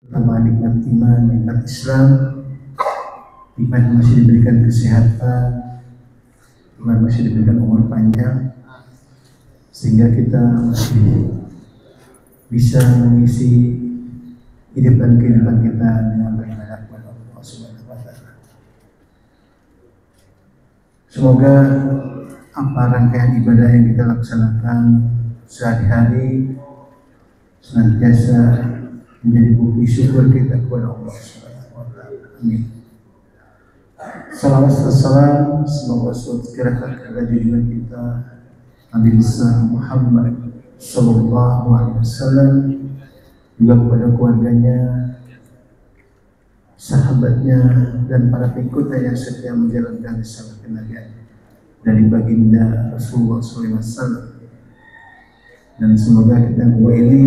Pertama, nikmat iman, nikmat Islam, nikmat masih diberikan kesehatan, nikmat masih diberikan umur panjang, sehingga kita masih bisa mengisi hidup dan kehidupan kita dengan beribadah kepada Allah Subhanahu wa Ta'ala. Semoga apa rangkaian ibadah yang kita laksanakan sehari-hari senantiasa menjadi bukti syukur kita kepada Allah Subhanahu wa Ta'ala. Amin. Salawat dan salam semoga segera kepada junjungan kita Nabi besar Muhammad Sallallahu Alaihi Wasallam, juga kepada keluarganya, sahabatnya, dan para pengikutnya yang setia menjalankan risalah kenabian dari baginda Rasulullah Sallallahu Alaihi Wasallam. Dan semoga kita semua ini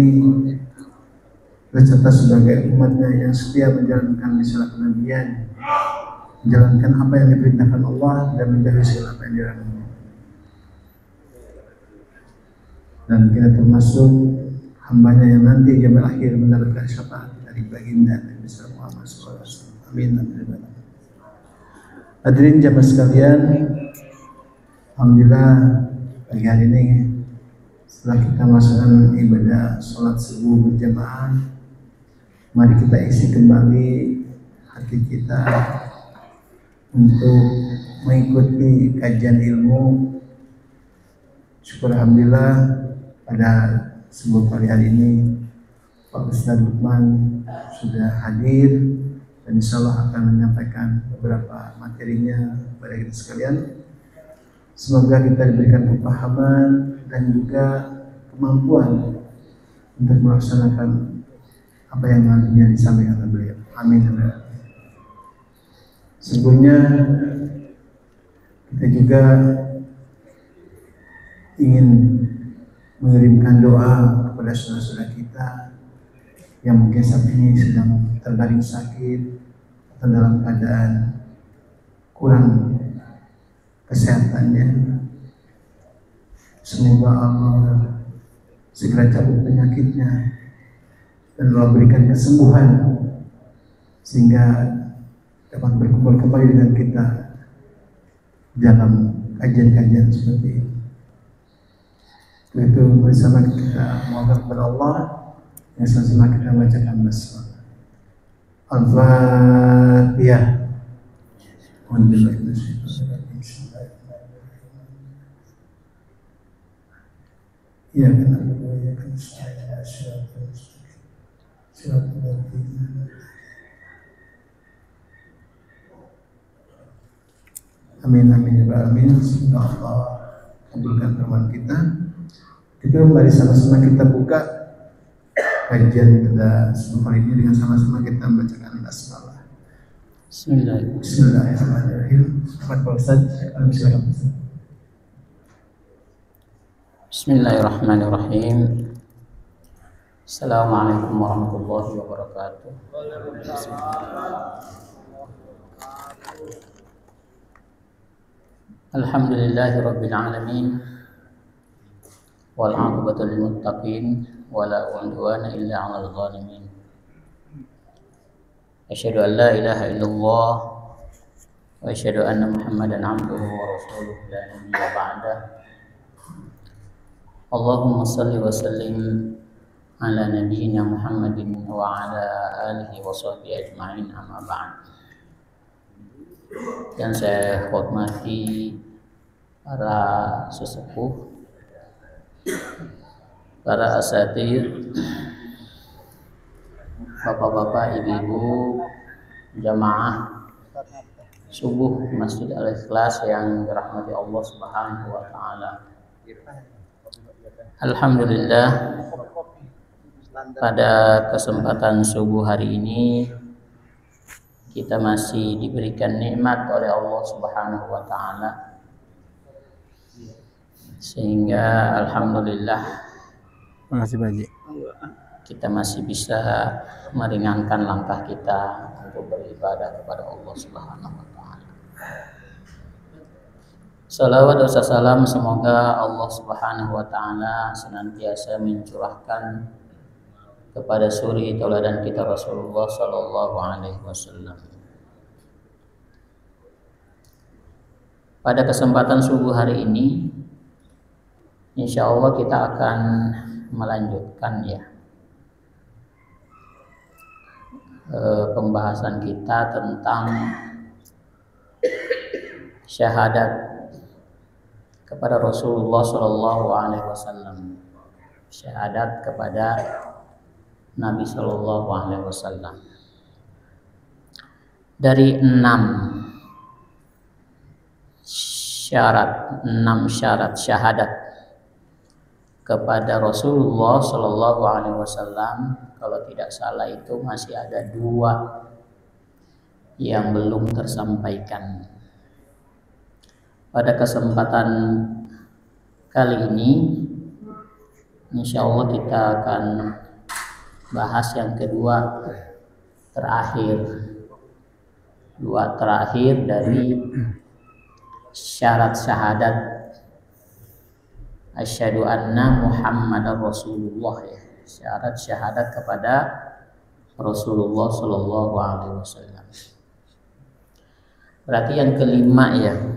berserta sebagai umatnya yang setia menjalankan risalah kenabian, menjalankan apa yang diperintahkan Allah dan menjauhi segala apa yang dilarang. Dan kita termasuk hambanya yang nanti jam akhir mendapatkan syafaat dari baginda Nabi Muhammad SAW. Amin. Hadirin jamaah sekalian, alhamdulillah pagi hari ini setelah kita melaksanakan ibadah sholat subuh berjamaah, mari kita isi kembali hati kita untuk mengikuti kajian ilmu. Syukur alhamdulillah pada subuh pagi hari ini Pak Ustadz Lukman sudah hadir dan insya Allah akan menyampaikan beberapa materinya kepada kita sekalian. Semoga kita diberikan kepahaman dan juga kemampuan untuk melaksanakan apa yang nantinya disampaikan oleh beliau. Amin. Sebelumnya kita juga ingin mengirimkan doa kepada saudara-saudara kita yang mungkin saat ini sedang terbaring sakit atau dalam keadaan kurang kesehatannya. Semoga Allah segera cabut penyakitnya dan Allah berikan kesembuhan sehingga dapat berkumpul kembali dengan kita dalam kajian-kajian seperti ini. Itu bersama kita mohon kepada Allah yang sama kita bacakan basmalah. Al-Fatihah. Ya kan ya kan Amin amin ya rabbal alamin. Semoga Allah kabulkan permohonan kita. Kita mari sama-sama kita buka kajian pada subuh hari ini dengan sama-sama kita membacakan basmalah. Bismillahirrahmanirrahim. Pak Ustaz, silakan. Bismillahirrahmanirrahim. Assalamualaikum warahmatullahi wabarakatuh. Alhamdulillahirabbil alamin. Wal 'aqibatu lil muttaqin wa la 'udwana illa 'alal zalimin. Asyhadu an la ilaha illallah wa asyhadu anna Muhammadan 'abduhu wa rasuluhu la nabiyya ba'da. Allahumma shalli wa sallim ala nabiyyina Muhammadin wa ala alihi wa sahbihi ajma'in, amma ba'd. Yang saya hormati para sesepuh, para asatidz, bapak-bapak, ibu-ibu, jamaah subuh Masjid Al-Ikhlas yang dirahmati Allah Subhanahu wa Ta'ala. Alhamdulillah, pada kesempatan subuh hari ini kita masih diberikan nikmat oleh Allah Subhanahu wa Ta'ala, sehingga alhamdulillah kita masih bisa meringankan langkah kita untuk beribadah kepada Allah Subhanahu wa Ta'ala. Salawat dan salam semoga Allah Subhanahu wa Ta'ala senantiasa mencurahkan kepada suri tauladan kita Rasulullah Sallallahu Alaihi Wasallam. Pada kesempatan subuh hari ini, insya Allah kita akan melanjutkan ya pembahasan kita tentang syahadat kepada Rasulullah Sallallahu Alaihi Wasallam, syahadat kepada Nabi Sallallahu Alaihi Wasallam. Dari 6 syarat syahadat kepada Rasulullah Sallallahu Alaihi Wasallam, kalau tidak salah itu masih ada 2 yang belum tersampaikan. Pada kesempatan kali ini, insya Allah kita akan bahas yang kedua terakhir, 2 terakhir dari syarat syahadat asyhadu anna Muhammadar Rasulullah ya, syarat syahadat kepada Rasulullah Sallallahu Alaihi Wasallam. Berarti yang kelima ya.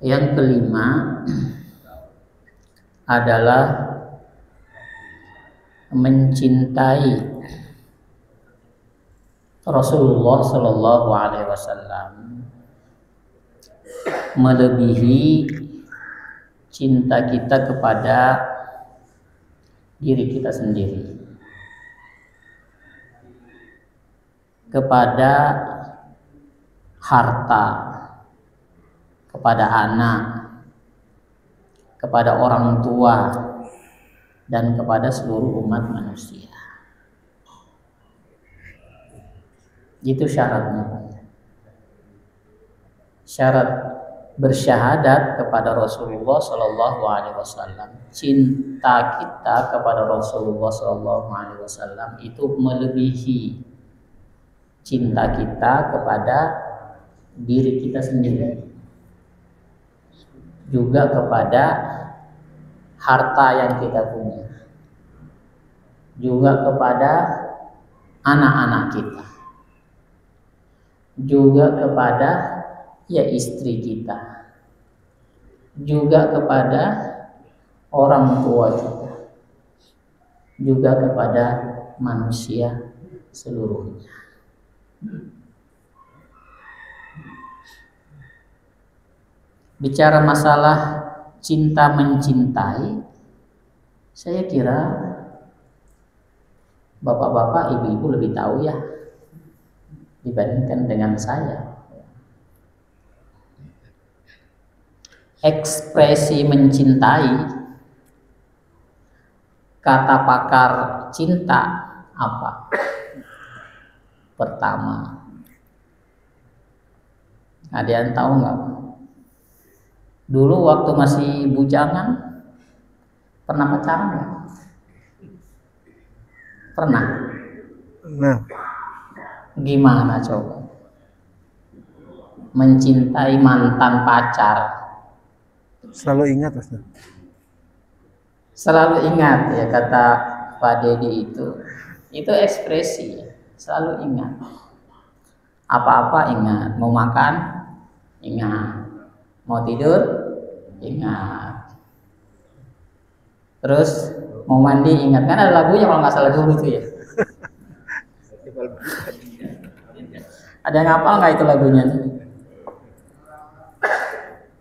Yang kelima adalah mencintai Rasulullah Sallallahu Alaihi Wasallam melebihi cinta kita kepada diri kita sendiri, kepada harta, kepada anak, kepada orang tua, dan kepada seluruh umat manusia. Itu syaratnya. Syarat bersyahadat kepada Rasulullah Sallallahu Alaihi Wasallam, cinta kita kepada Rasulullah Sallallahu Alaihi Wasallam itu melebihi cinta kita kepada diri kita sendiri, juga kepada harta yang kita punya, juga kepada anak-anak kita, juga kepada ya istri kita, juga kepada orang tua kita, juga kepada manusia seluruhnya. Bicara masalah cinta mencintai, saya kira bapak-bapak, ibu-ibu lebih tahu ya dibandingkan dengan saya. Ekspresi mencintai, kata pakar cinta apa? Pertama, ada yang tahu nggak? Dulu waktu masih bujangan pernah pacaran nggak? Pernah. Nah, gimana coba? Mencintai mantan pacar. selalu ingat Ustaz. Selalu ingat ya kata Pak Dedi itu ekspresi, selalu ingat. Apa-apa ingat, mau makan ingat, mau tidur ingat, terus mau mandi ingat. Kan ada lagunya kalau nggak salah dulu itu ya. Ada yang hafal nggak itu lagunya?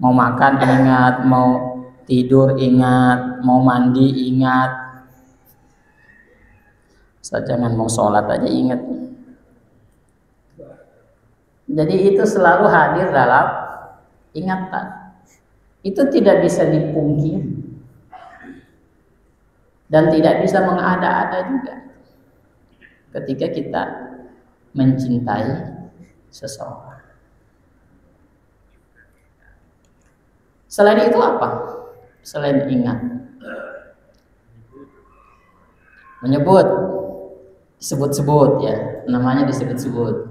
Mau makan ingat, mau tidur ingat, mau mandi ingat. Jangan mau sholat aja ingat. Jadi itu selalu hadir dalam ingatan. Itu tidak bisa dipungkiri dan tidak bisa mengada-ada juga ketika kita mencintai seseorang. Selain itu apa? Selain ingat, menyebut, disebut-sebut ya, namanya disebut-sebut.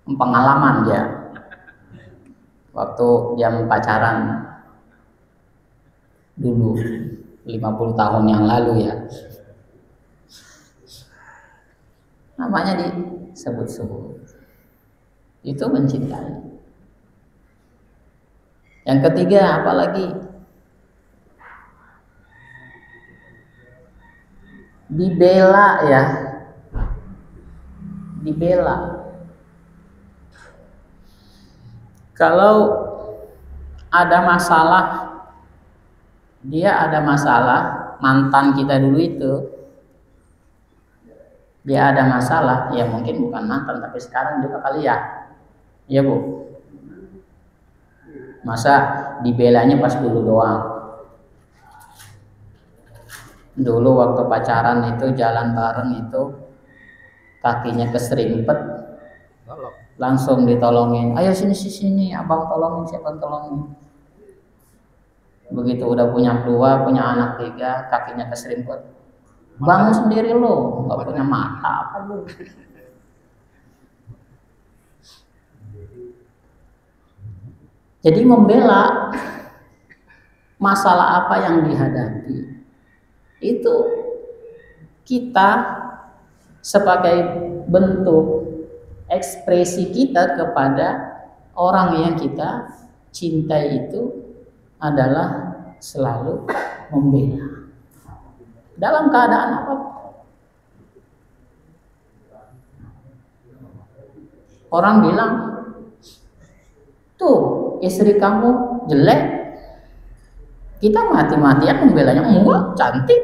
Pengalaman dia waktu jam pacaran dulu 50 tahun yang lalu ya, namanya disebut-sebut. Itu mencintai. Yang ketiga apalagi? Dibela ya. Dibela. Kalau ada masalah, dia ada masalah, mantan kita dulu itu, dia ada masalah, ya mungkin bukan mantan tapi sekarang juga kali ya, iya Bu. Masa dibelanya pas dulu doang? Dulu waktu pacaran itu jalan bareng itu kakinya keserimpet, langsung ditolongin, ayo sini abang tolongin, siapa tolongin. Begitu udah punya 2, punya anak 3, kakinya keserimpet, bangun sendiri lo, nggak punya mata apa lu. Jadi membela masalah apa yang dihadapi itu kita sebagai bentuk ekspresi kita kepada orang yang kita cintai itu adalah selalu membela dalam keadaan apapun. Orang bilang, tuh istri kamu jelek, kita mati-matian membelanya, enggak, cantik.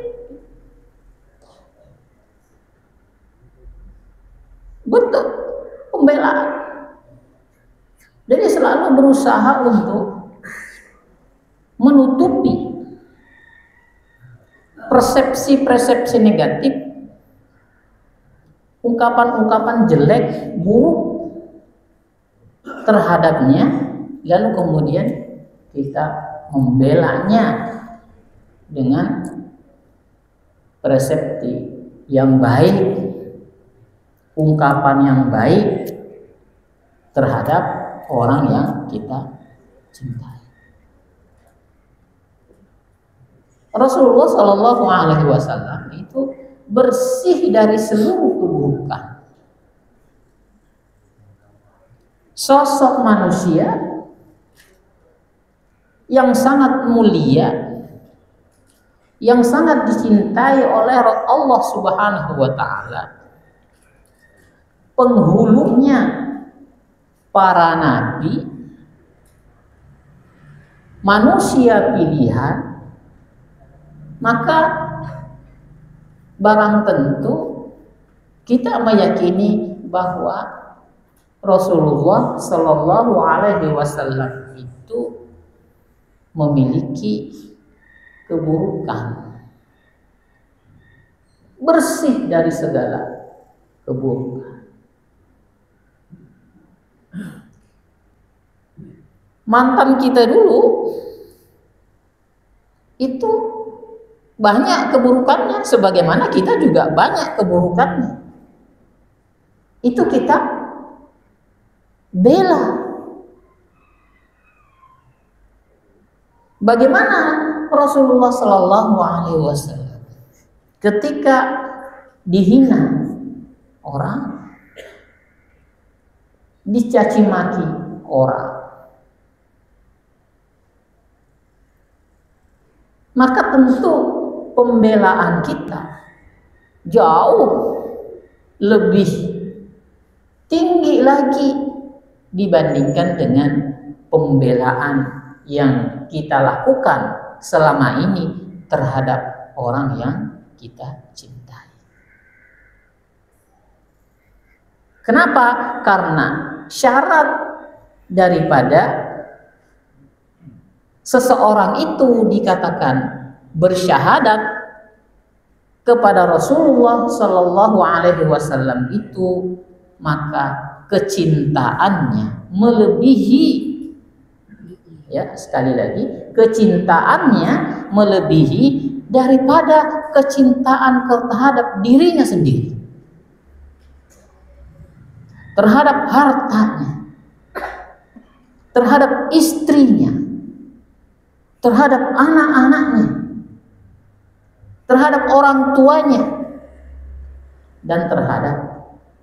Betul, pembelaan. Jadi selalu berusaha untuk menutupi persepsi-persepsi negatif, ungkapan-ungkapan jelek, buruk terhadapnya, lalu kemudian kita membelanya dengan persepsi yang baik, ungkapan yang baik terhadap orang yang kita cintai. Rasulullah Shallallahu Alaihi Wasallam itu bersih dari seluruh keburukan. Sosok manusia yang sangat mulia, yang sangat dicintai oleh Allah Subhanahu wa Ta'ala, penghulunya para nabi, manusia pilihan, maka barang tentu kita meyakini bahwa Rasulullah Shallallahu Alaihi Wasallam itu memiliki keburukan, bersih dari segala keburukan. Mantan kita dulu itu banyak keburukannya, sebagaimana kita juga banyak keburukannya. Itu kita bela. Bagaimana Rasulullah Shallallahu Alaihi Wasallam ketika dihina orang, dicaci maki orang, maka tentu pembelaan kita jauh lebih tinggi lagi dibandingkan dengan pembelaan yang kita lakukan selama ini terhadap orang yang kita cintai. Kenapa? Karena syarat daripada seseorang itu dikatakan bersyahadat kepada Rasulullah Shallallahu Alaihi Wasallam itu, maka kecintaannya melebihi, ya sekali lagi, kecintaannya melebihi daripada kecintaan terhadap dirinya sendiri, terhadap hartanya, terhadap istrinya, terhadap anak-anaknya, terhadap orang tuanya, dan terhadap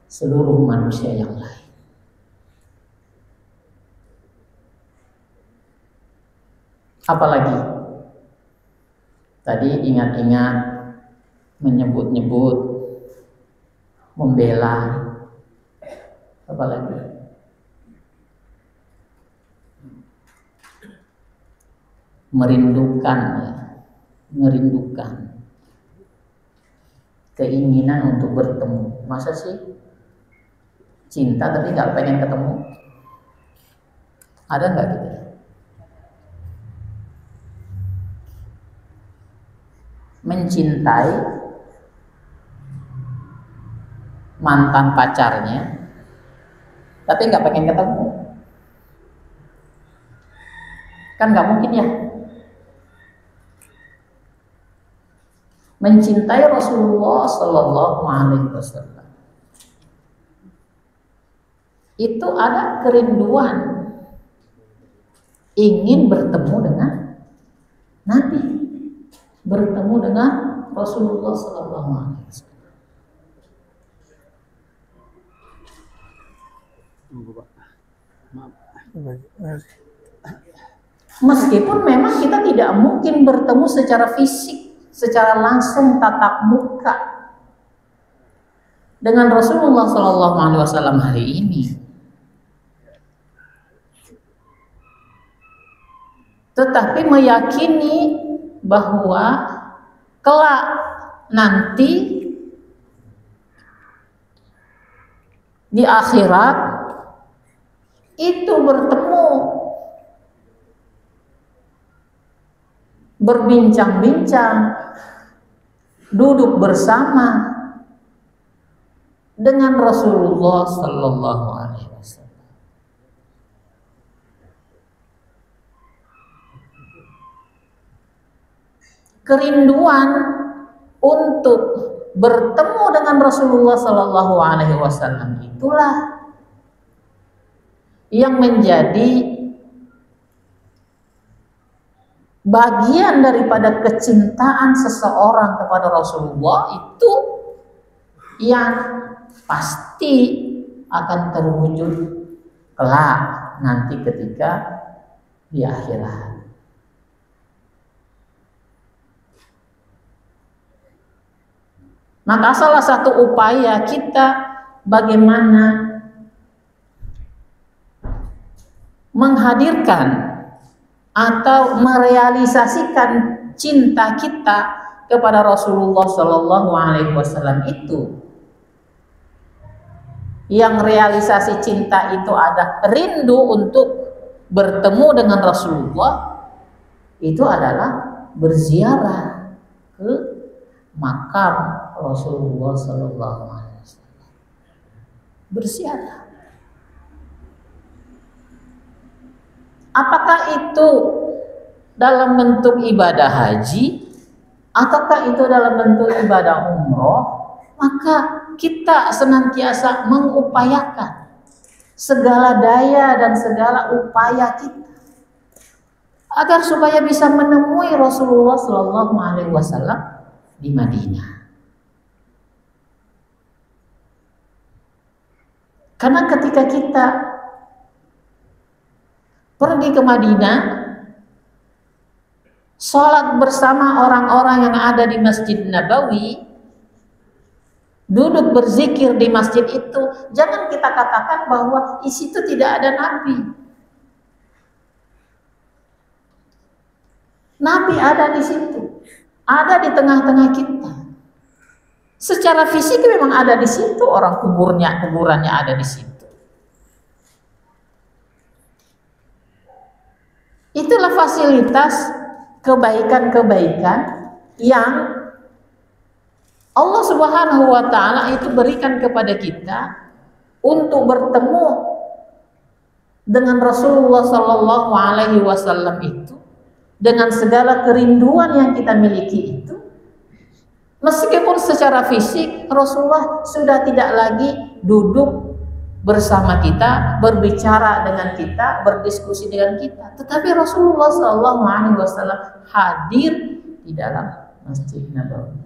seluruh manusia yang lain. Apalagi tadi ingat-ingat, menyebut-nyebut, membela, apalagi merindukan, ya, merindukan keinginan untuk bertemu. Masa sih cinta tapi nggak pengen ketemu? Ada nggak gitu? Mencintai mantan pacarnya tapi nggak pengen ketemu, kan nggak mungkin ya. Mencintai Rasulullah Sallallahu Alaihi Wasallam itu ada kerinduan ingin bertemu dengan Nabi, bertemu dengan Rasulullah Sallallahu Alaihi Wasallam. Meskipun memang kita tidak mungkin bertemu secara fisik, secara langsung tatap muka dengan Rasulullah Sallallahu Alaihi Wasallam hari ini, tetapi meyakini bahwa kelak nanti di akhirat itu bertemu, berbincang-bincang, duduk bersama dengan Rasulullah Sallallahu Alaihi Wasallam. Kerinduan untuk bertemu dengan Rasulullah Sallallahu Alaihi Wasallam itulah yang menjadi bagian daripada kecintaan seseorang kepada Rasulullah, itu yang pasti akan terwujud kelak nanti ketika di akhirat. Maka salah satu upaya kita bagaimana menghadirkan atau merealisasikan cinta kita kepada Rasulullah Sallallahu Alaihi Wasallam itu, yang realisasi cinta itu ada rindu untuk bertemu dengan Rasulullah, itu adalah berziarah ke makam Rasulullah Sallallahu Alaihi Wasallam. Berziarah. Apakah itu dalam bentuk ibadah haji ataukah itu dalam bentuk ibadah umroh? Maka kita senantiasa mengupayakan segala daya dan segala upaya kita agar supaya bisa menemui Rasulullah Sallallahu Alaihi Wasallam di Madinah. Karena ketika kita pergi ke Madinah, sholat bersama orang-orang yang ada di Masjid Nabawi, duduk berzikir di masjid itu, jangan kita katakan bahwa di situ tidak ada Nabi. Nabi ada di situ, ada di tengah-tengah kita. Secara fisik memang ada di situ, orang kuburannya ada di situ. Itulah fasilitas kebaikan-kebaikan yang Allah Subhanahu wa Ta'ala itu berikan kepada kita untuk bertemu dengan Rasulullah Sallallahu Alaihi Wasallam itu, dengan segala kerinduan yang kita miliki itu. Meskipun secara fisik Rasulullah sudah tidak lagi duduk bersama kita, berbicara dengan kita, berdiskusi dengan kita, tetapi Rasulullah Sallallahu Alaihi Wasallam hadir di dalam Masjid Nabawi.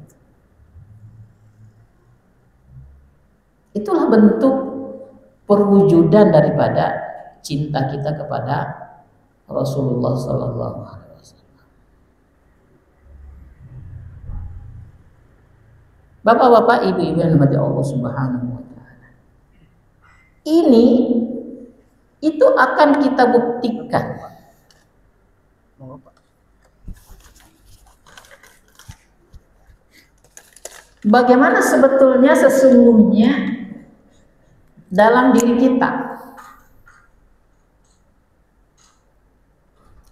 Itulah bentuk perwujudan daripada cinta kita kepada Rasulullah Sallallahu Alaihi Wasallam. Bapak-bapak, ibu-ibu yang dirahmati Allah Subhanahu Wa Taala, ini itu akan kita buktikan. Bagaimana sebetulnya sesungguhnya dalam diri kita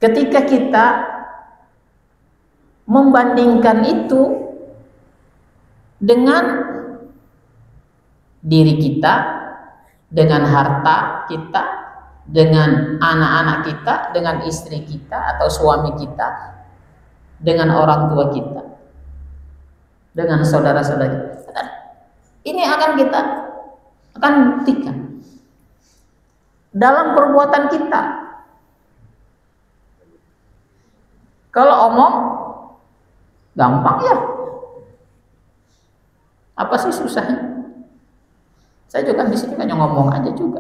ketika kita membandingkan itu dengan diri kita, dengan harta kita, dengan anak-anak kita, dengan istri kita atau suami kita, dengan orang tua kita, dengan saudara-saudara kita. Ini akan kita buktikan dalam perbuatan kita. Kalau omong gampang ya, apa sih susahnya? Saya juga di sini hanya ngomong aja juga.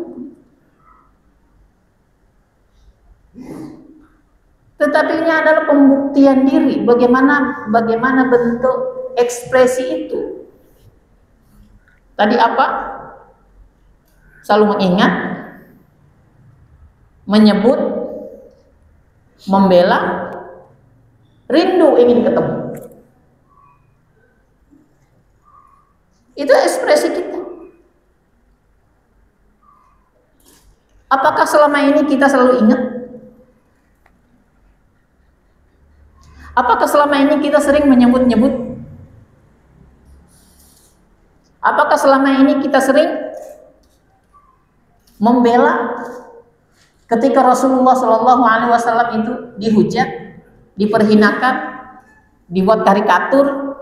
Tetapi ini adalah pembuktian diri. Bagaimana bentuk ekspresi itu? Tadi apa? Selalu mengingat, menyebut, membela, rindu ingin ketemu. Itu ekspresi kita. Apakah selama ini kita selalu ingat? Apakah selama ini kita sering menyebut-nyebut? Apakah selama ini kita sering membela ketika Rasulullah Shallallahu Alaihi Wasallam itu dihujat, diperhinakan, dibuat karikatur?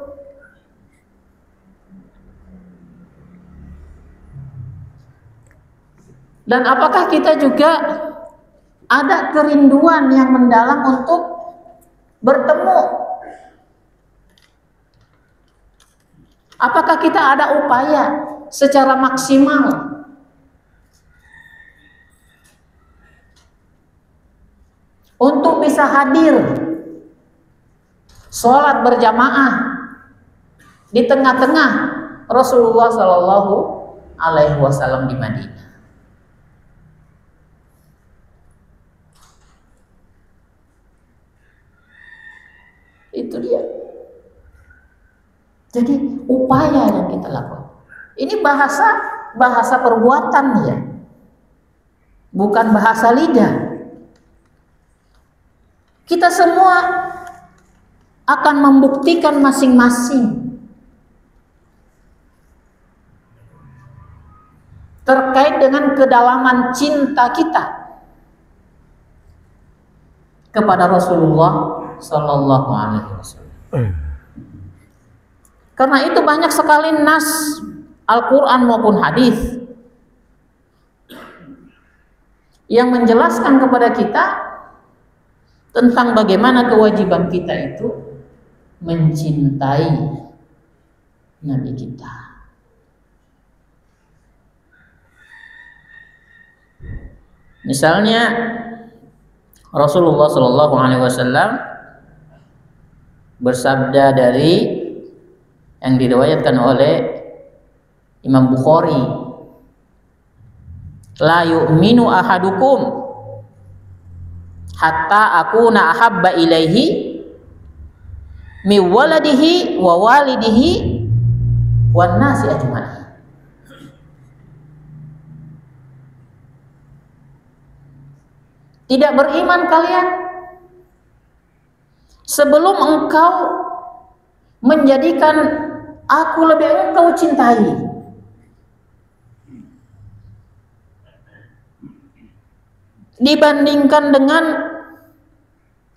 Dan apakah kita juga ada kerinduan yang mendalam untuk bertemu? Apakah kita ada upaya secara maksimal untuk bisa hadir sholat berjamaah di tengah-tengah Rasulullah Shallallahu Alaihi Wasallam di Madinah? Itu dia. Jadi upaya yang kita lakukan. Ini bahasa perbuatan ya, bukan bahasa lidah. Kita semua akan membuktikan masing-masing terkait dengan kedalaman cinta kita kepada Rasulullah Sallallahu Alaihi Wasallam. Karena itu banyak sekali nas Al-Quran maupun hadis yang menjelaskan kepada kita tentang bagaimana kewajiban kita itu mencintai Nabi kita. Misalnya Rasulullah Shallallahu Alaihi Wasallam bersabda dari yang diriwayatkan oleh Imam Bukhari, la yu'minu ahadukum hatta akuna ahabba ilaihi mi waladihi wa walidihi wan nasi ajma'in. Tidak beriman kalian sebelum engkau menjadikan aku lebih engkau cintai dibandingkan dengan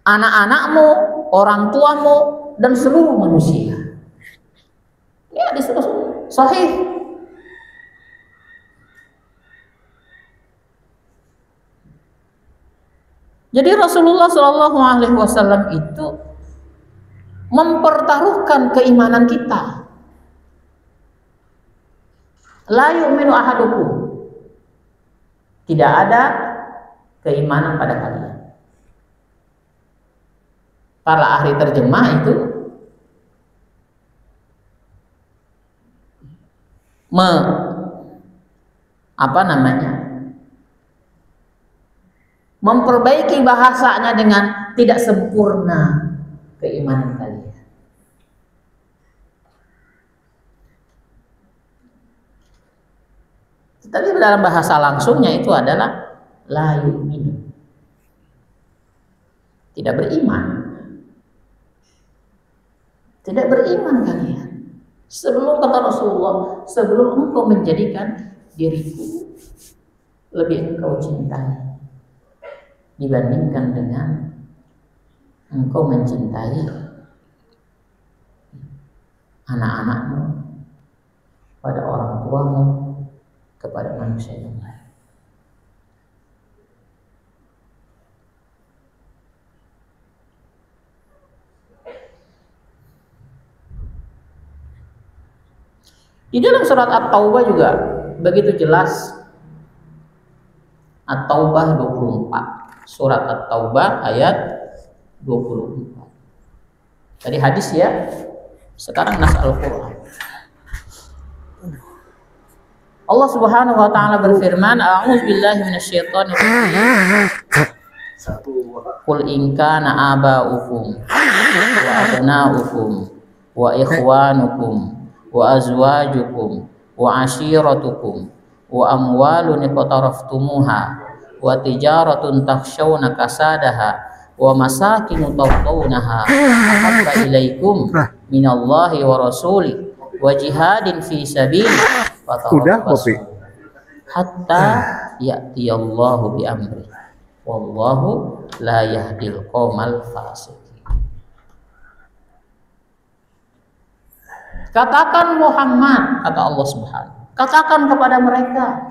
anak-anakmu, orang tuamu, dan seluruh manusia. Ini hadis sahih. Jadi Rasulullah Shallallahu Alaihi Wasallam itu mempertaruhkan keimanan kita. La yu'minu ahadukum. Tidak ada keimanan pada kalian. Para ahli terjemah itu memperbaiki bahasanya dengan tidak sempurna keimanan kalian. Tapi dalam bahasa langsungnya itu adalah la yu'minu, tidak beriman. Tidak beriman kalian. Sebelum kata Rasulullah, sebelum engkau menjadikan diriku lebih engkau cintai dibandingkan dengan engkau mencintai anak-anakmu, pada orang tuamu, kepada manusia yang lain. Di dalam surat At-Taubah juga begitu jelas. At-Taubah 24. Surat At-Taubah ayat 24. Tadi hadis ya. Sekarang nas Al-Qur'an. Allah Subhanahu wa taala berfirman, "A'udzu billahi minasyaitonir rajim. Qul in kana aba'ukum wa abna'ukum wa ikhwanukum wa azwajukum wa ashiratukum wa amwalun iqtaraftumuha wa tijaratun takhshawna kasadaha wa masakinu tardawnaha ahabba ilaikum minallahi wa rasuli wa jihadin fi sabili fatarabbasu hatta ya'tiyallahu bi amri wallahu la yahdil qaumal fasiqin." Katakan Muhammad, kata Allah Subhanahu, katakan kepada mereka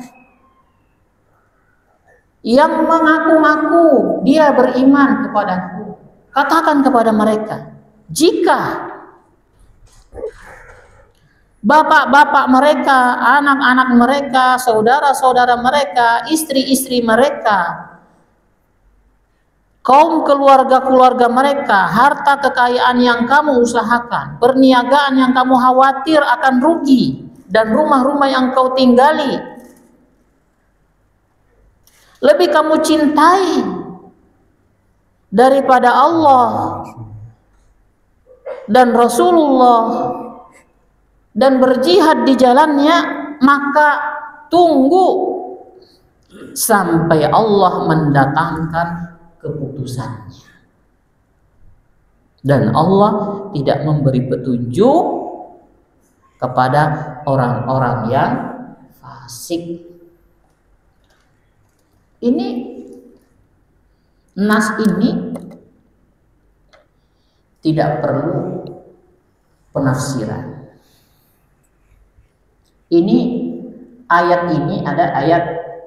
yang mengaku-ngaku dia beriman kepadaku, katakan kepada mereka, jika bapak-bapak mereka, anak-anak mereka, saudara-saudara mereka, istri-istri mereka, kaum keluarga-keluarga mereka, harta kekayaan yang kamu usahakan, perniagaan yang kamu khawatir akan rugi, dan rumah-rumah yang kau tinggali lebih kamu cintai daripada Allah dan Rasulullah dan berjihad di jalannya, maka tunggu sampai Allah mendatangkan keputusannya. Dan Allah tidak memberi petunjuk kepada orang-orang yang fasik. Ini nas ini tidak perlu penafsiran. Ini ayat ini ada ayat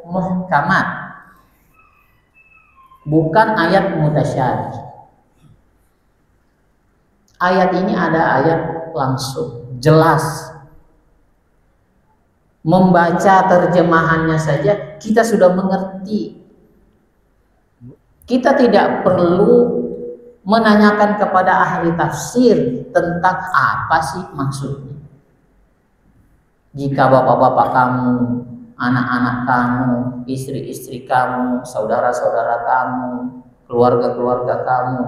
muhkamat, bukan ayat mutasyabih. Ayat ini ada ayat langsung, jelas. Membaca terjemahannya saja kita sudah mengerti. Kita tidak perlu menanyakan kepada ahli tafsir tentang apa sih maksudnya. Jika bapak-bapak kamu, anak-anak kamu, istri-istri kamu, saudara-saudara kamu, keluarga-keluarga kamu,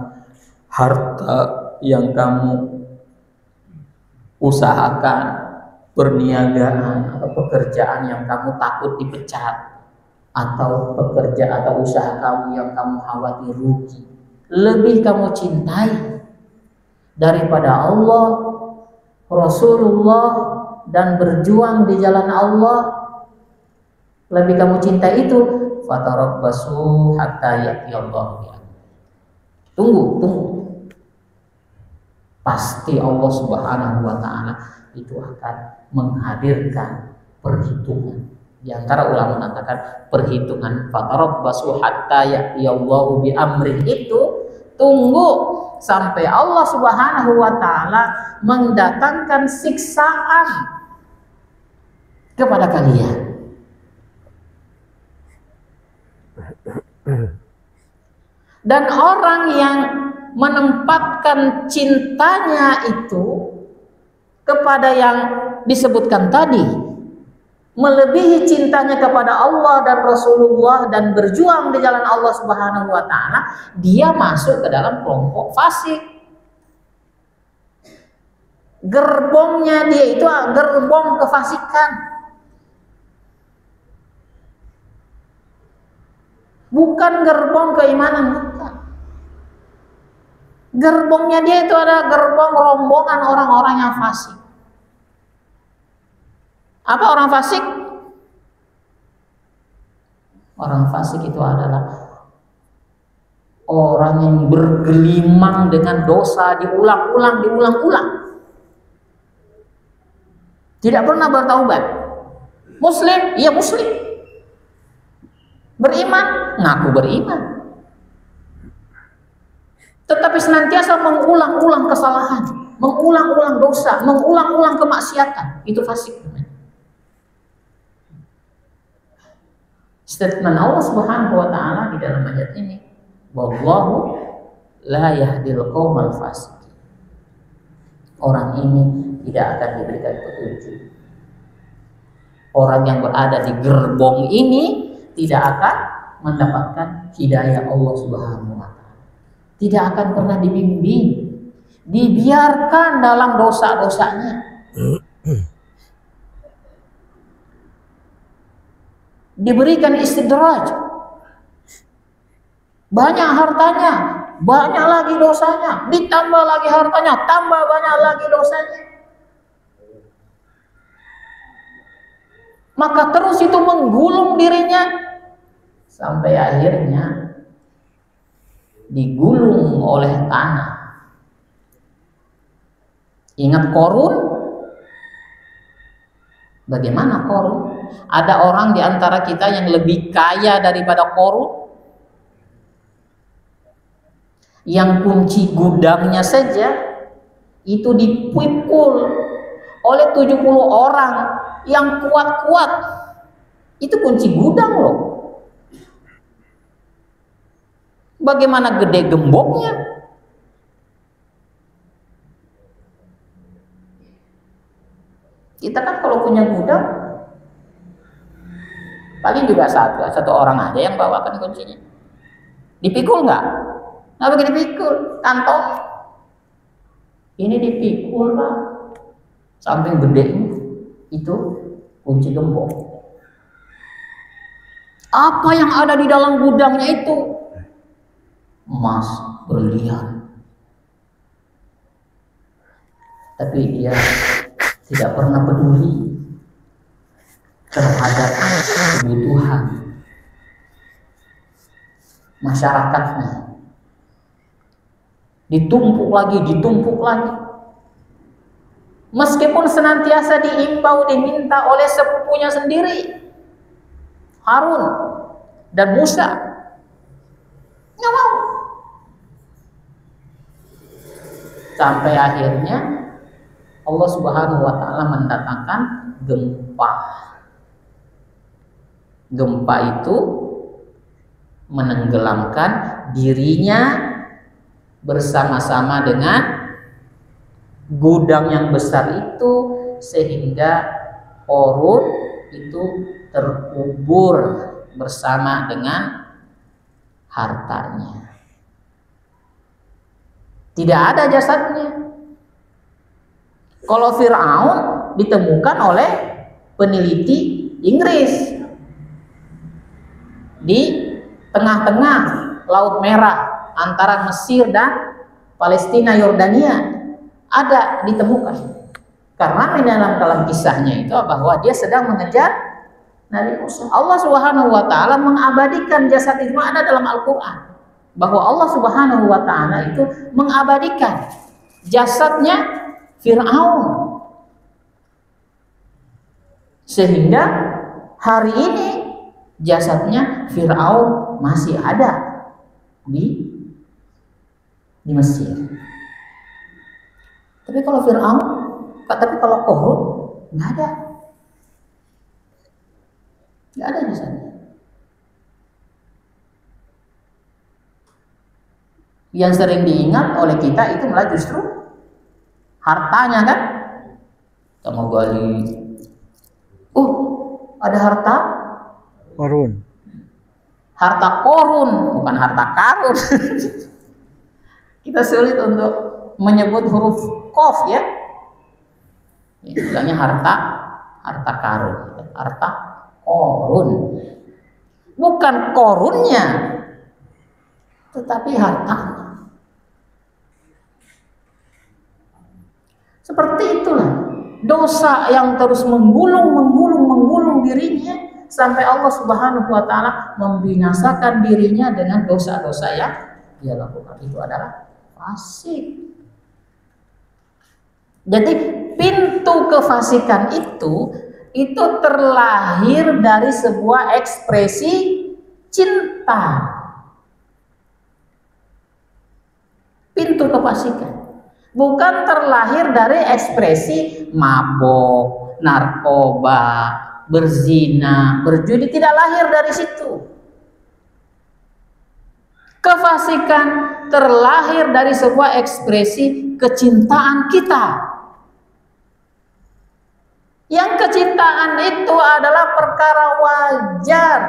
harta yang kamu usahakan, perniagaan atau pekerjaan yang kamu takut dipecat, atau pekerjaan atau usaha kamu yang kamu khawatir rugi, lebih kamu cintai daripada Allah, Rasulullah, dan berjuang di jalan Allah, lebih kamu cintai itu, fatarabbasu hatta ya'tiyallahu. Tunggu. Pasti Allah Subhanahu wa taala itu akan menghadirkan perhitungan. Di antara ulama mengatakan perhitungan fatarabbasu hatta ya'tiyallahu bi amri itu tunggu sampai Allah Subhanahu wa taala mendatangkan siksaan kepada kalian. Dan orang yang menempatkan cintanya itu kepada yang disebutkan tadi, melebihi cintanya kepada Allah dan Rasulullah dan berjuang di jalan Allah Subhanahu wa taala, dia masuk ke dalam kelompok fasik. Gerbongnya dia itu gerbong kefasikan. Bukan gerbong keimanan, bukan. Gerbongnya dia itu ada gerbong rombongan orang-orang yang fasik. Apa orang fasik? Orang fasik itu adalah orang yang bergelimang dengan dosa diulang-ulang. Tidak pernah bertaubat. Muslim, iya muslim. Beriman, ngaku beriman. Tetapi senantiasa mengulang-ulang kesalahan, mengulang-ulang dosa, mengulang-ulang kemaksiatan. Itu fasik. Statement Allah Subhanahu wa taala di dalam ayat ini, wallahu la yahdil qaumal fasiqin. Orang ini tidak akan diberikan petunjuk. Orang yang berada di gerbong ini tidak akan mendapatkan hidayah Allah Subhanahu wa taala. Tidak akan pernah dibimbing, dibiarkan dalam dosa-dosanya. Diberikan istidraj. Banyak hartanya, banyak lagi dosanya, ditambah lagi hartanya, tambah banyak lagi dosanya. Maka terus itu menggulung dirinya sampai akhirnya digulung oleh tanah. Ingat Qorun? Bagaimana Qorun? Ada orang di antara kita yang lebih kaya daripada Qorun? Yang kunci gudangnya saja itu dipikul oleh 70 orang yang kuat-kuat. Itu kunci gudang loh. Bagaimana gede gemboknya? Kita kan kalau punya gudang paling juga satu orang aja yang bawakan kuncinya. Dipikul nggak? Nggak begitu dipikul, kantong. Ini dipikul Pak, samping gede itu kunci gembok. Apa yang ada di dalam gudangnya itu? Emas, berlian. Tapi dia tidak pernah peduli terhadap kebutuhan masyarakatnya. Ditumpuk lagi. Meskipun senantiasa diimbau, diminta oleh sepupunya sendiri, Harun dan Musa, nggak mau. Sampai akhirnya Allah Subhanahu wa taala mendatangkan gempa. Gempa itu menenggelamkan dirinya bersama-sama dengan gudang yang besar itu, sehingga Qorun itu terkubur bersama dengan hartanya. Tidak ada jasadnya. Kalau Fir'aun ditemukan oleh peneliti Inggris di tengah-tengah Laut Merah antara Mesir dan Palestina, Yordania, ada ditemukan. Karena di dalam kisahnya itu bahwa dia sedang mengejar Nabi Musa. Allah Subhanahu wa taala mengabadikan jasad itu, ada dalam Al-Qur'an bahwa Allah Subhanahu wa taala itu mengabadikan jasadnya Fir'aun, sehingga hari ini jasadnya Fir'aun masih ada di Mesir. Tapi kalau Fir'aun, tapi kalau Qorun nggak ada. Nggak ada di sana. Yang sering diingat oleh kita itu malah justru hartanya kan. Kita mau gali, ada harta Korun. Harta korun, bukan harta karun. Kita sulit untuk menyebut huruf kof ya. Istilahnya harta karun, harta korun. Bukan korunnya, tetapi harta. Seperti itulah dosa yang terus menggulung dirinya sampai Allah Subhanahu wa taala membinasakan dirinya dengan dosa-dosa yang dia lakukan. Itu adalah fasik. Jadi pintu kefasikan itu terlahir dari sebuah ekspresi cinta. Pintu kefasikan bukan terlahir dari ekspresi mabok, narkoba, berzina, berjudi, tidak lahir dari situ. Kefasikan terlahir dari sebuah ekspresi kecintaan kita. Yang kecintaan itu adalah perkara wajar.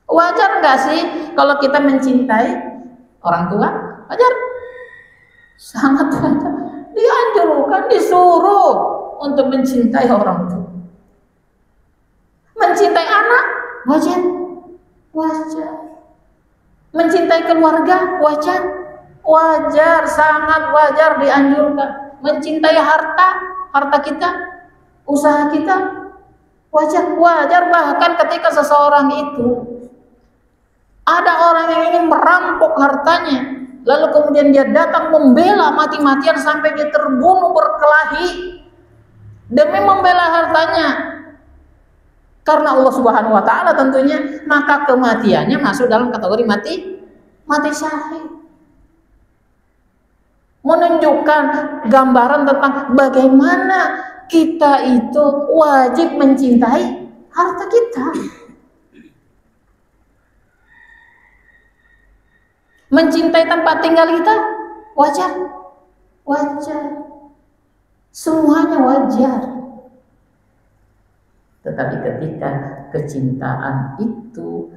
Wajar nggak sih kalau kita mencintai orang tua? Wajar? Sangat wajar. Dianjurkan, disuruh untuk mencintai orang tua. Mencintai anak, wajar. Wajar. Mencintai keluarga, wajar. Wajar, sangat wajar, dianjurkan. Mencintai harta kita, usaha kita, wajar. Wajar bahkan ketika seseorang itu ada orang yang ingin merampok hartanya, lalu kemudian dia datang membela mati-matian sampai dia terbunuh berkelahi demi membela hartanya karena Allah Subhanahu wa taala tentunya, maka kematiannya masuk dalam kategori mati syahid. Menunjukkan gambaran tentang bagaimana kita itu wajib mencintai harta kita. Mencintai tempat tinggal kita wajar. Wajar. Semuanya wajar. Tetapi ketika kecintaan itu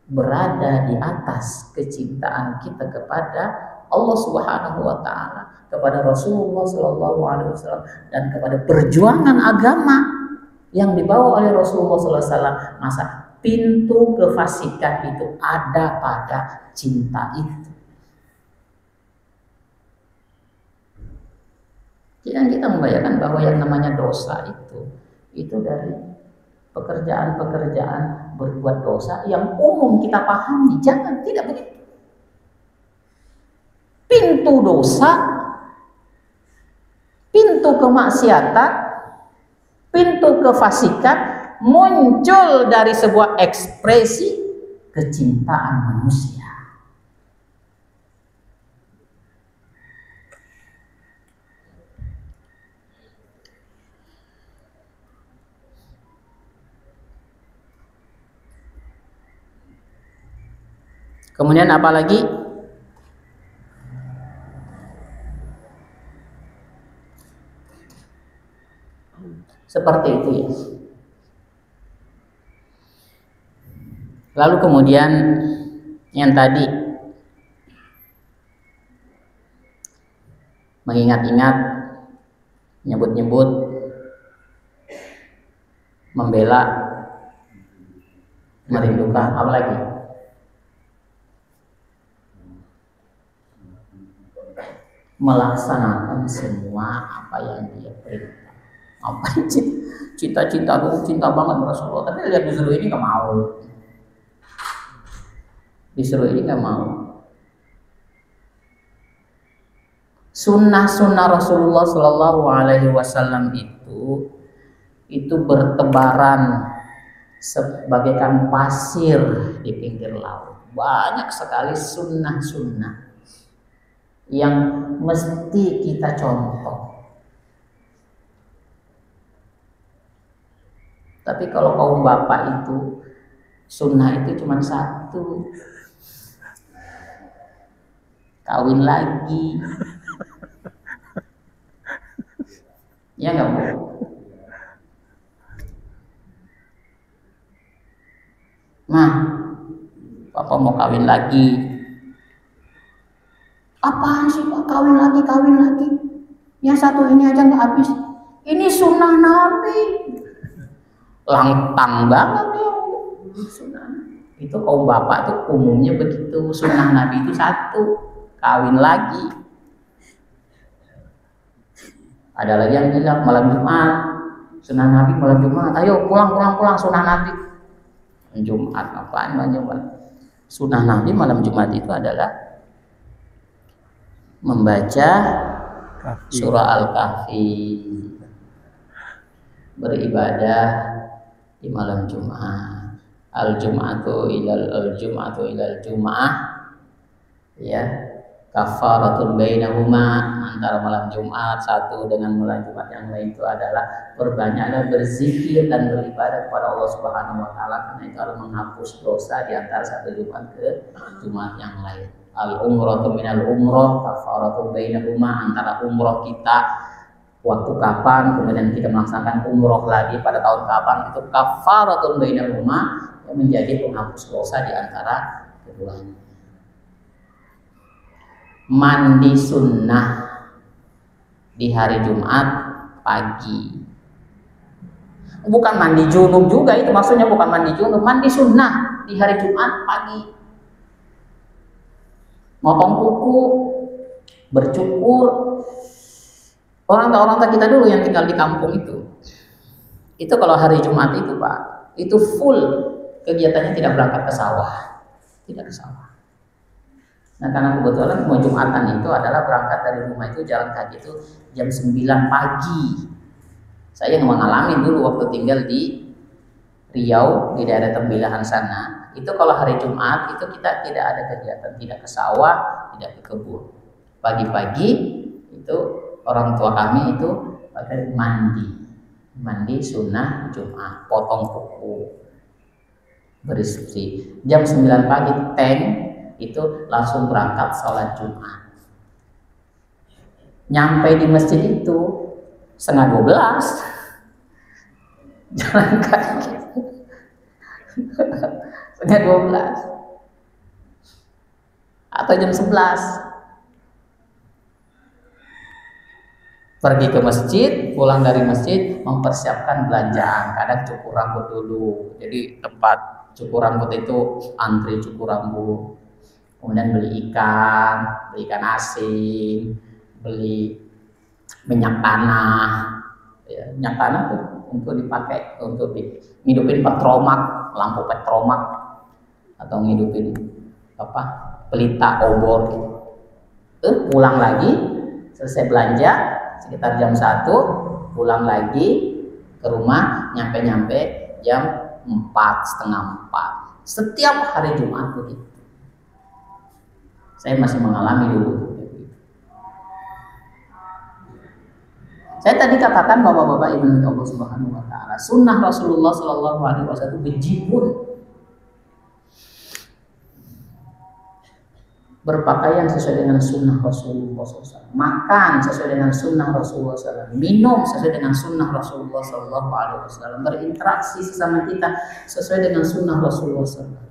berada di atas kecintaan kita kepada Allah Subhanahu wa taala, kepada Rasulullah sallallahu alaihi wasallam, dan kepada perjuangan agama yang dibawa oleh Rasulullah sallallahu alaihi wasallam, masa pintu kefasikan itu ada pada cinta itu. Jadi kita membayangkan bahwa yang namanya dosa itu dari pekerjaan-pekerjaan berbuat dosa yang umum kita pahami. Jangan, tidak begitu. Pintu dosa, pintu kemaksiatan, pintu kefasikan muncul dari sebuah ekspresi kecintaan manusia. Kemudian apa lagi? Seperti itu ya. Lalu kemudian yang tadi mengingat-ingat, nyebut-nyebut, membela, merindukan, apa lagi? Melaksanakan semua apa yang dia perintah. Apa cita-cita dulu, cinta banget Rasulullah, tapi lihat disuruh ini nggak mau. Disuruh ini nggak mau. Sunnah-sunnah Rasulullah Shallallahu Alaihi Wasallam itu bertebaran sebagaikan pasir di pinggir laut. Banyak sekali sunnah-sunnah yang mesti kita contoh. Tapi kalau kaum bapak itu sunnah itu cuma satu, kawin lagi. Ya nggak Bu? Nah, Papa mau kawin lagi. Apaan sih Pak, kawin lagi? Yang satu ini aja nggak habis. Ini sunnah Nabi. Lantang banget ya. Sunnah. Itu kaum bapak tuh umumnya begitu. Sunnah Nabi itu satu, kawin lagi. Ada lagi yang bilang malam Jumat, sunnah Nabi malam Jumat. Ayo pulang sunnah Nabi. Jumat apaan malam Jumat? Sunnah Nabi malam Jumat itu adalah membaca surah Al-Kahfi, beribadah di malam Jumat. Al-Jum'atu ilal Jum'ah, ya, kafaratun bainahuma, antara malam Jumat satu dengan malam Jumat yang lain itu adalah berbanyaklah berzikir dan beribadah kepada Allah Subhanahu wa taala, karena itu akan menghapus dosa di antara satu Jumat ke Jumat yang lain. Al-umratu minal umrah kafaratun bainahuma, antara umroh kita waktu kapan kemudian kita melaksanakan umroh lagi pada tahun kapan, itu kafaratun bainahuma, yang menjadi penghapus dosa di antara keduanya. Mandi sunnah di hari Jumat pagi, bukan mandi junub juga, itu maksudnya bukan mandi junub, mandi sunnah di hari Jumat pagi. Motong kuku, bercukur. Orang kita dulu yang tinggal di kampung itu kalau hari Jumat itu Pak, itu full kegiatannya, tidak berangkat ke sawah, tidak ke sawah. Nah karena kebetulan mau Jumatan itu adalah berangkat dari rumah itu jalan kaki itu jam 9 pagi. Saya mengalami dulu waktu tinggal di Riau, di daerah Tembilahan sana. Itu kalau hari Jumat itu kita tidak ada kegiatan, tidak ke sawah, tidak ke kebun. Pagi-pagi itu orang tua kami itu pakai mandi sunnah Jumat, potong kuku, bersih. Jam 9 pagi itu langsung berangkat sholat Jumat. Nyampe di masjid itu 11:30, jalan kaki 11:30 atau jam 11 pergi ke masjid, pulang dari masjid mempersiapkan belanjaan. Kadang cukur rambut dulu, jadi tempat cukur rambut itu antri cukur rambut, kemudian beli ikan asin, beli minyak tanah, ya, minyak tanah tuh untuk dipakai untuk ngidupin petromak, lampu petromak, atau ngidupin pelita obor gitu. Pulang lagi selesai belanja sekitar jam 1, pulang lagi ke rumah, nyampe jam 4, setengah 4. Setiap hari Jumat begitu. Saya masih mengalami dulu. Saya tadi katakan bapak-bapak ibu Allah Subhanahu wa taala, sunnah Rasulullah Shallallahu alaihi wasallam bejibun. Berpakaian sesuai dengan sunnah Rasulullah SAW, makan sesuai dengan sunnah Rasulullah SAW, minum sesuai dengan sunnah Rasulullah SAW, berinteraksi sesama kita sesuai dengan sunnah Rasulullah SAW,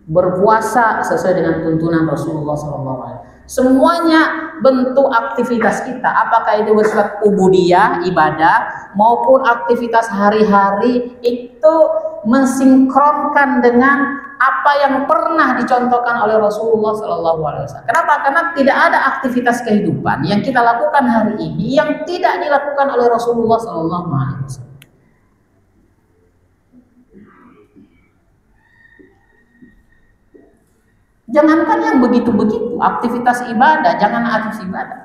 berpuasa sesuai dengan tuntunan Rasulullah SAW. Semuanya bentuk aktivitas kita, apakah itu bersifat ubudiyah, ibadah, maupun aktivitas hari-hari, itu mensinkronkan dengan apa yang pernah dicontohkan oleh Rasulullah SAW. Kenapa? Karena tidak ada aktivitas kehidupan yang kita lakukan hari ini yang tidak dilakukan oleh Rasulullah SAW. Jangankan yang begitu-begitu, aktivitas ibadah, jangan aktivitas ibadah.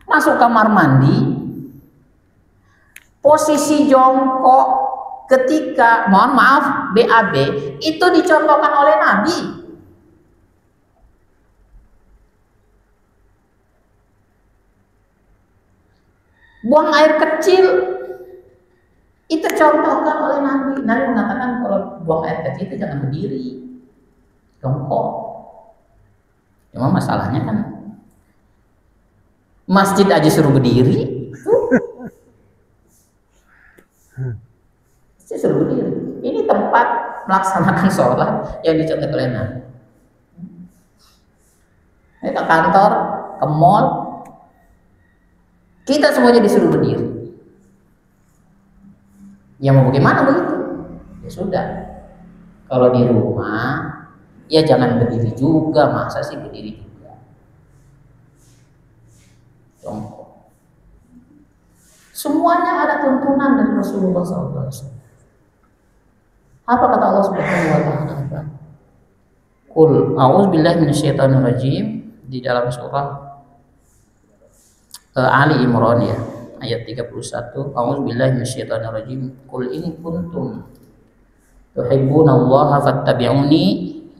Masuk kamar mandi, posisi jongkok ketika, mohon maaf, BAB, itu dicontohkan oleh Nabi. buang air kecil. Itu contohkan oleh Nabi. Nabi mengatakan kalau buang air kecil itu jangan berdiri, jongkok. Cuma masalahnya kan masjid aja suruh berdiri. Masjid suruh berdiri. Ini tempat melaksanakan sholat yang dicontohkan oleh Nabi. Ke kantor, ke mall, kita semuanya disuruh berdiri. Ya mau bagaimana begitu? Ya sudah. Kalau di rumah, ya jangan berdiri juga. Masa sih berdiri juga? Jongkok. Semuanya ada tuntunan dari Rasulullah SAW. Apa kata Allah Subhanahu wa taala? Qul a'udzubillahi minasyaitonirrajim di dalam surah Ali Imran ya, ayat 31. A'udzubillahi minasyaitonirrajim. Qul in kuntum tuhibbunallaha fattabi'uni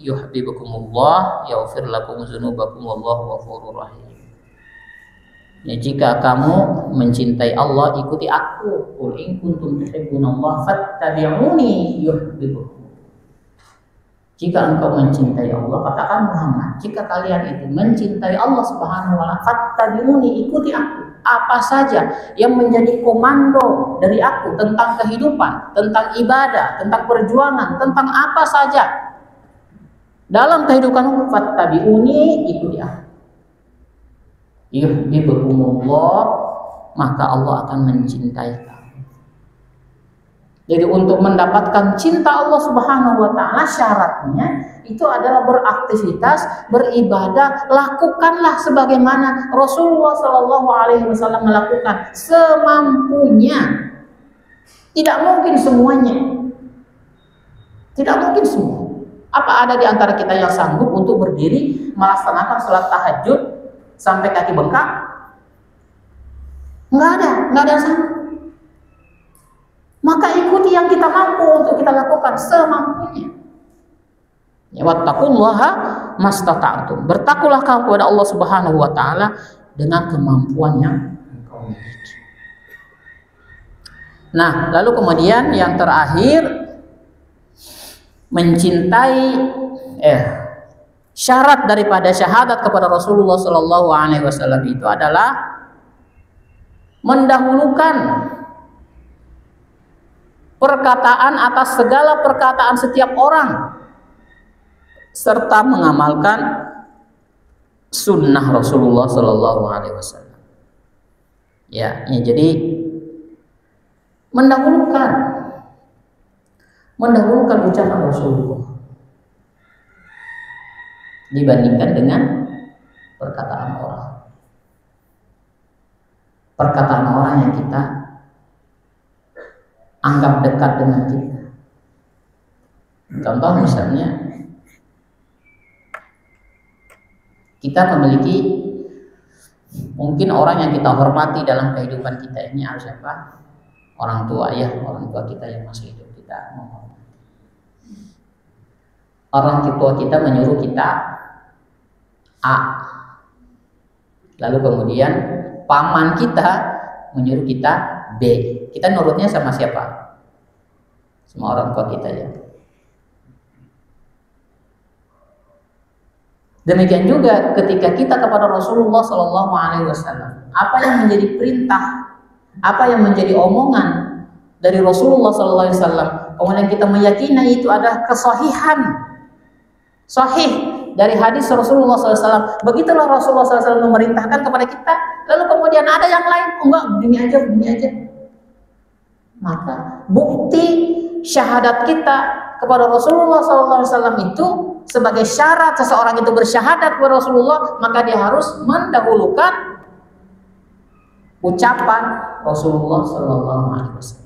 yuhibbukumullah yaghfir lakum dzunubakum wallahu ghafurur rahim. Ya, jika kamu mencintai Allah, ikuti aku. Qul in kuntum tuhibbunallaha fattabi'uni yuhibbukum. Jika engkau mencintai Allah, katakan Muhammad, jika kalian itu mencintai Allah Subhanahu wa taala, fattabi'uni, ikuti aku. Apa saja yang menjadi komando dari aku tentang kehidupan, tentang ibadah, tentang perjuangan, tentang apa saja dalam kehidupanmu, fattabi'uni, ikuti aku. Yuhibbukumullah, maka Allah akan mencintai kamu. Jadi untuk mendapatkan cinta Allah Subhanahu wa taala, syaratnya itu adalah beraktivitas, beribadah, lakukanlah sebagaimana Rasulullah Shallallahu alaihi wasallam melakukan semampunya. Tidak mungkin semuanya. Tidak mungkin semua. Apa ada di antara kita yang sanggup untuk berdiri melaksanakan sholat tahajud sampai kaki bengkak? Nggak ada yang sanggup. Maka ikuti yang kita mampu untuk kita lakukan semampunya. Ya, wattaqullaha mastata'tum. Bertakwalah kamu kepada Allah Subhanahu wa taala dengan kemampuan yang engkau miliki. Nah, lalu kemudian yang terakhir, mencintai syarat daripada syahadat kepada Rasulullah Shallallahu alaihi wasallam itu adalah mendahulukan perkataan atas segala perkataan setiap orang, serta mengamalkan sunnah Rasulullah Shallallahu alaihi wasallam. Ya, jadi mendahulukan ucapan Rasulullah dibandingkan dengan perkataan orang. Perkataan orang yang kita anggap dekat dengan kita. Contoh misalnya, kita memiliki mungkin orang yang kita hormati dalam kehidupan kita ini harus siapa? Orang tua ya, orang tua kita yang masih hidup kita menghormati. Orang tua kita menyuruh kita A, lalu kemudian paman kita menyuruh kita B. Kita nurutnya sama siapa? Sama orang tua kita ya. Demikian juga ketika kita kepada Rasulullah Shallallahu alaihi wasallam, apa yang menjadi perintah, apa yang menjadi omongan dari Rasulullah Shallallahu alaihi wasallam, kemudian kita meyakini itu adalah kesahihan, sahih dari hadis Rasulullah SAW. Begitulah Rasulullah SAW memerintahkan kepada kita. Lalu kemudian ada yang lain, enggak, begini aja. Maka bukti syahadat kita kepada Rasulullah SAW itu sebagai syarat seseorang itu bersyahadat kepada Rasulullah, maka dia harus mendahulukan ucapan Rasulullah SAW.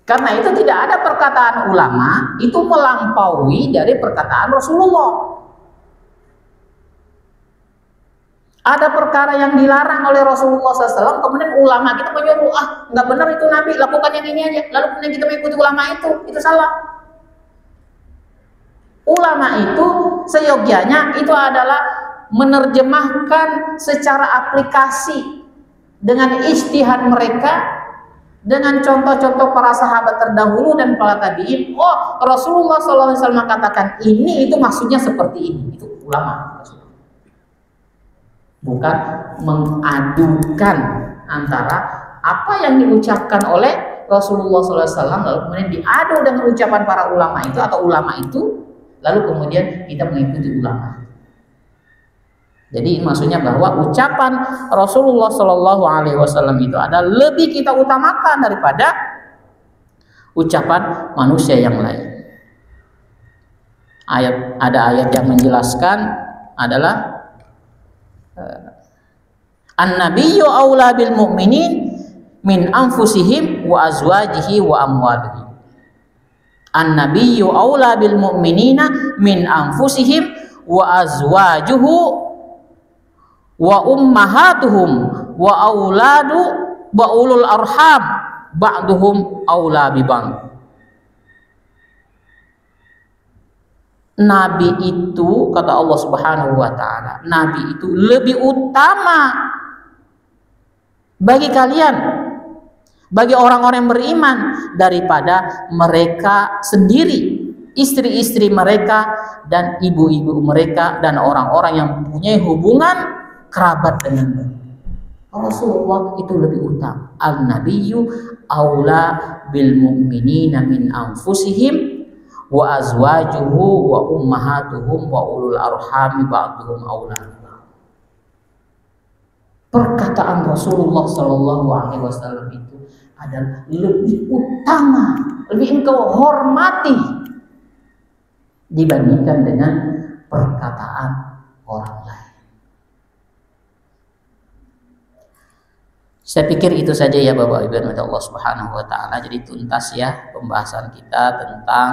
Karena itu tidak ada perkataan ulama itu melampaui dari perkataan Rasulullah. Ada perkara yang dilarang oleh Rasulullah SAW, kemudian ulama kita menyuruh, nggak benar itu Nabi, lakukan yang ini aja. Lalu kemudian kita mengikuti ulama itu salah. Ulama itu seyogianya itu adalah menerjemahkan secara aplikasi dengan ijtihad mereka, dengan contoh-contoh para sahabat terdahulu dan para tabi'in. Oh, Rasulullah SAW katakan ini, itu maksudnya seperti ini. Itu ulama. Bukan mengadukan antara apa yang diucapkan oleh Rasulullah SAW lalu kemudian diadu dengan ucapan para ulama itu atau ulama itu, lalu kemudian kita mengikuti ulama. Jadi maksudnya bahwa ucapan Rasulullah SAW itu adalah lebih kita utamakan daripada ucapan manusia yang lain. Ada ayat yang menjelaskan adalah An-nabiyyu aula bil mu'minin min anfusihim wa azwajihi wa amwalihim. An-nabiyyu aula bil mu'minina min anfusihim wa azwajuhu wa ummahatuhum wa auladu wa ulul arham ba'duhum aula bi ba'd. Nabi itu, kata Allah Subhanahu wa ta'ala, Nabi itu lebih utama bagi kalian, bagi orang-orang yang beriman, daripada mereka sendiri, istri-istri mereka dan ibu-ibu mereka dan orang-orang yang mempunyai hubungan kerabat dengan mereka. Rasulullah itu lebih utama. Al-nabiyyu aula bil mu'minina min anfusihim wa azwajuhu wa ummahatuhum wa ulul arhami ba'duhum aula. Perkataan Rasulullah Shallallahu Alaihi Wasallam itu adalah lebih utama, lebih engkau hormati dibandingkan dengan perkataan orang lain. Saya pikir itu saja ya Bapak Ibu yang dirahmati Allah Subhanahu Wa Taala. Jadi tuntas ya pembahasan kita tentang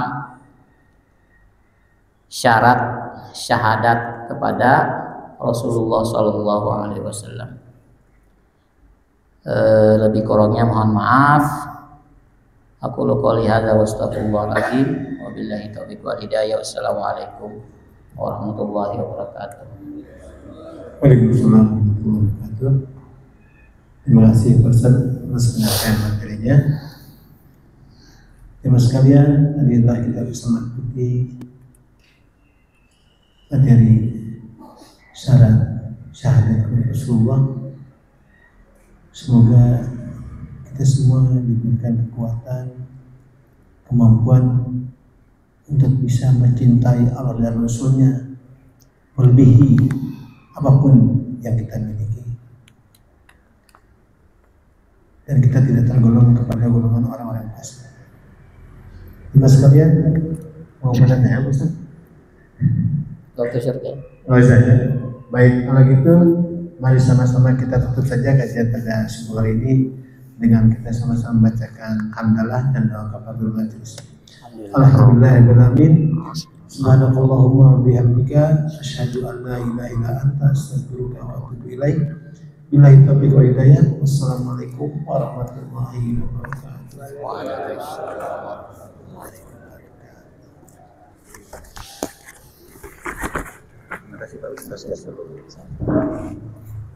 syarat syahadat kepada Rasulullah Shallallahu Alaihi Wasallam. Lebih kurangnya mohon maaf. Aku qouli hadza wa astaghfirullahaladzim. Wabillahi taufiq wal hidayah. Wassalamualaikum warahmatullahi wabarakatuh. Waalaikumsalam warahmatullahi wabarakatuh. Terima kasih Ustaz atas penyampaian materinya. Teman sekalian, alhamdulillah kita bisa mengikuti materi syarat syahadat kepada Rasulullah. Semoga kita semua diberikan kekuatan, kemampuan untuk bisa mencintai Allah dan Rasulnya melebihi apapun yang kita miliki, dan kita tidak tergolong kepada golongan orang-orang fasik. Teman sekalian, mau bertanya ya Ustaz? Dr. Syurga. Oh saya. Baik, kalau gitu mari sama-sama kita tutup saja kajian pada subuh hari ini dengan kita sama-sama bacakan hamdalah dan doa kafaratul majelis. Alhamdulillahirabbil alamin. Subhanakallahumma bihamdika asyhadu an la ilaha illa anta astaghfiruka wa atubu ilaik. Billahi taufiq wa hidayah. Wassalamualaikum warahmatullahi wabarakatuh. Waalaikumsalam. Terima kasih Pak Ustaz.